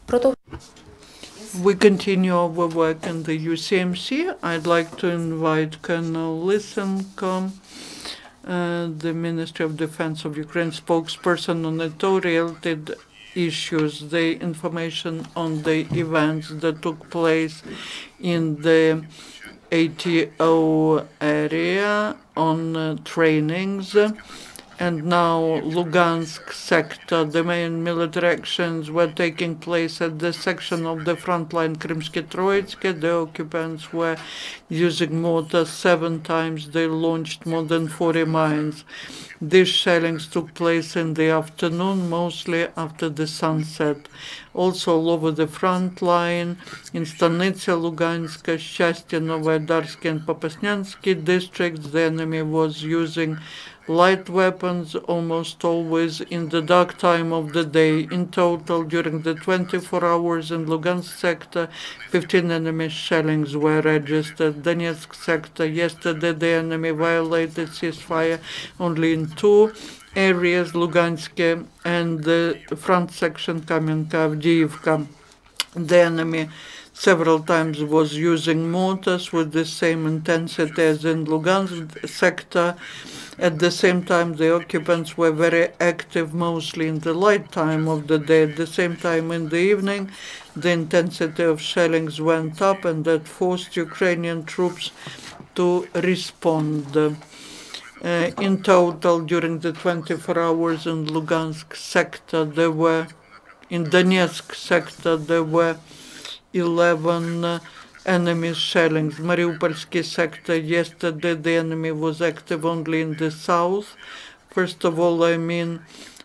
We continue our work in the UCMC. I'd like to invite Colonel Lysenko, the Ministry of Defense of Ukraine spokesperson on NATO-related issues, the information on the events that took place in the ATO area on trainings. And now Lugansk sector, the main military actions were taking place at the section of the front line Krymsky-Troitsky. The occupants were using mortars 7 times. They launched more than 40 mines. These shellings took place in the afternoon, mostly after the sunset. Also all over the front line, in Stanitsa, Luganska, Shastia, Novodarsky and Popasnyansky districts, the enemy was using light weapons almost always in the dark time of the day. In total, during the 24 hours in Lugansk sector, 15 enemy shellings were registered. Donetsk sector, yesterday the enemy violated ceasefire only in 2 areas, Lugansk and the front section Kamenka-Avdiivka. The enemy several times was using mortars with the same intensity as in Lugansk sector. At the same time, the occupants were very active, mostly in the light time of the day. At the same time, in the evening, the intensity of shellings went up, and that forced Ukrainian troops to respond. In total, during the 24 hours in Lugansk sector, in Donetsk sector, there were 11 enemy shellings. Mariupolsky sector, yesterday the enemy was active only in the south. First of all, I mean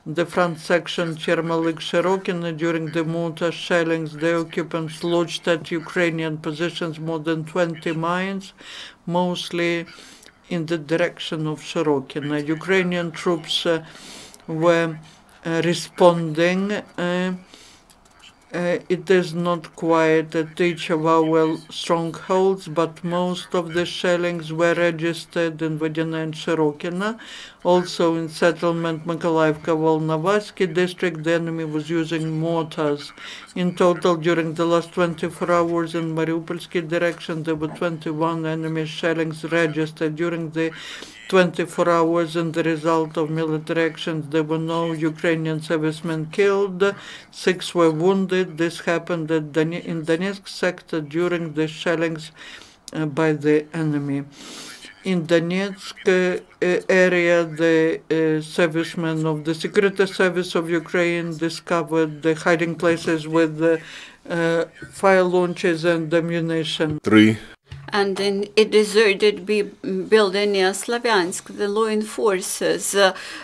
the front section Chermalik-Shirokino. During the mortar shellings, the occupants launched at Ukrainian positions more than 20 mines, mostly in the direction of Shirokino. Ukrainian troops were responding. It is not quiet at each of our strongholds, but most of the shellings were registered in Vodina and Shirokino. Also in settlement Mykolaiivka-Volnovasky district, the enemy was using mortars. In total, during the last 24 hours in Mariupolsky direction, there were 21 enemy shellings registered. During the 24 hours in the result of military actions, there were no Ukrainian servicemen killed, 6 were wounded. This happened in Donetsk sector during the shellings by the enemy. In Donetsk area, the servicemen of the Security Service of Ukraine discovered the hiding places with fire launchers and ammunition. And in a deserted building near Slavyansk, the law enforcers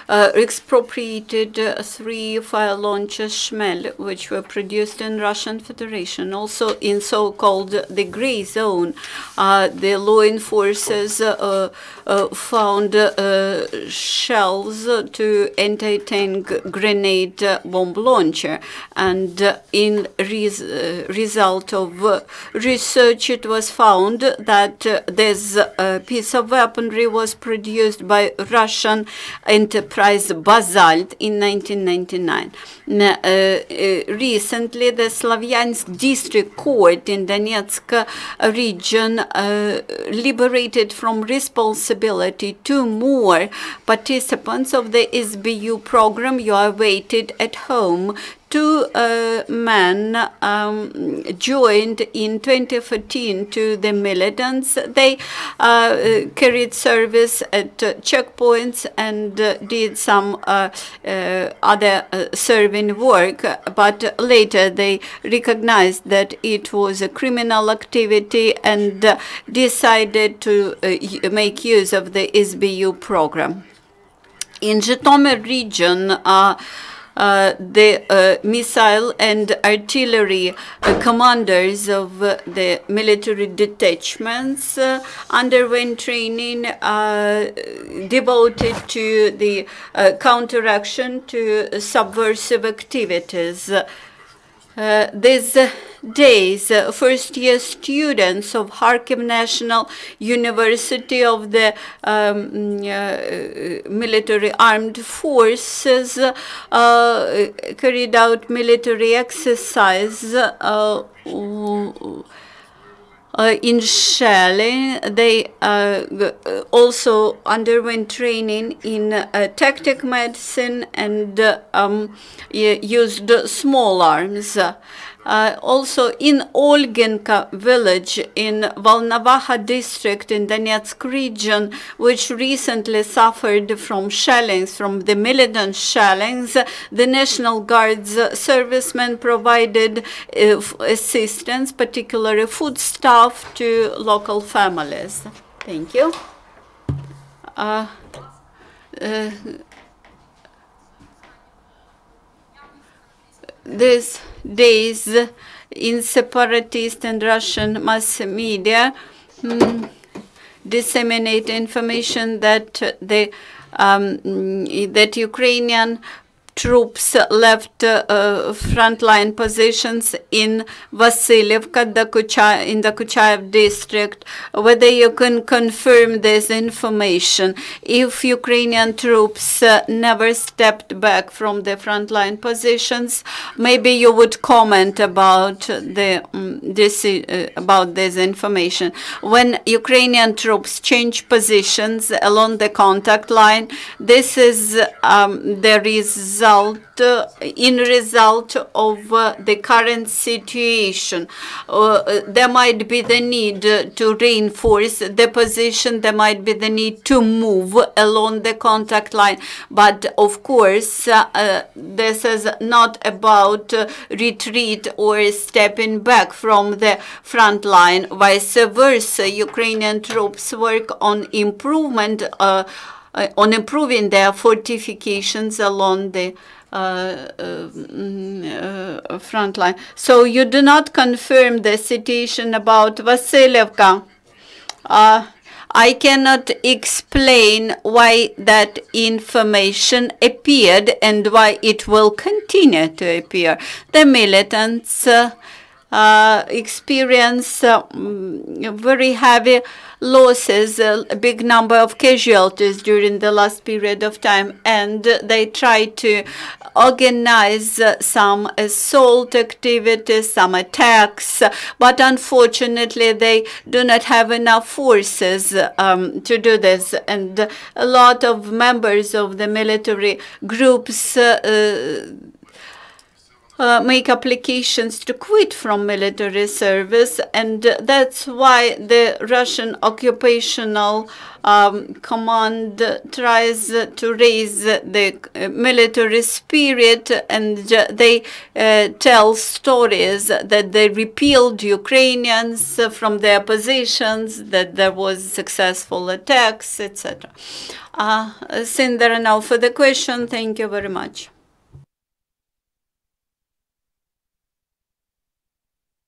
expropriated 3 fire launchers Shmel, which were produced in Russian Federation. Also in so-called the gray zone, the law enforcers found shells to anti-tank grenade bomb launcher. And in result of research, it was found that this piece of weaponry was produced by Russian enterprise Basalt in 1999. Recently, the Slavyansk district court in Donetsk region liberated from responsibility 2 more participants of the SBU program. You are awaited at home. 2 men joined in 2014 to the militants. They carried service at checkpoints and did some other serving work, but later they recognized that it was a criminal activity and decided to make use of the SBU program. In Zhytomyr region, the missile and artillery commanders of the military detachments underwent training devoted to the counteraction to subversive activities. These days, first-year students of Kharkiv National University of the Military Armed Forces carried out military exercise in shelling. They also underwent training in tactic medicine and used small arms. Also in Olginka village in Volnovakha district in Donetsk region, which recently suffered from shellings, from the militant shellings, the National Guard's servicemen provided assistance, particularly foodstuff, to local families. Thank you. These days in separatist and Russian mass media disseminate information that that Ukrainian troops left frontline positions in Vasilievka, in the Kuchaev district. Whether you can confirm this information, if Ukrainian troops never stepped back from the frontline positions, maybe you would comment about about this information. When Ukrainian troops change positions along the contact line, this is the result of the current situation. There might be the need to reinforce the position. There might be the need to move along the contact line. But of course, this is not about retreat or stepping back from the front line. Vice versa, Ukrainian troops work on improvement, on improving their fortifications along the front line. So you do not confirm the situation about Vasilievka. I cannot explain why that information appeared and why it will continue to appear. The militants experience very heavy losses, a big number of casualties during the last period of time, and they try to organize some assault activities, some attacks, but unfortunately they do not have enough forces to do this, and a lot of members of the military groups make applications to quit from military service, and that's why the Russian occupational command tries to raise the military spirit, and they tell stories that they repelled Ukrainians from their positions, that there was successful attacks, etc. Since there are no further questions, thank you very much.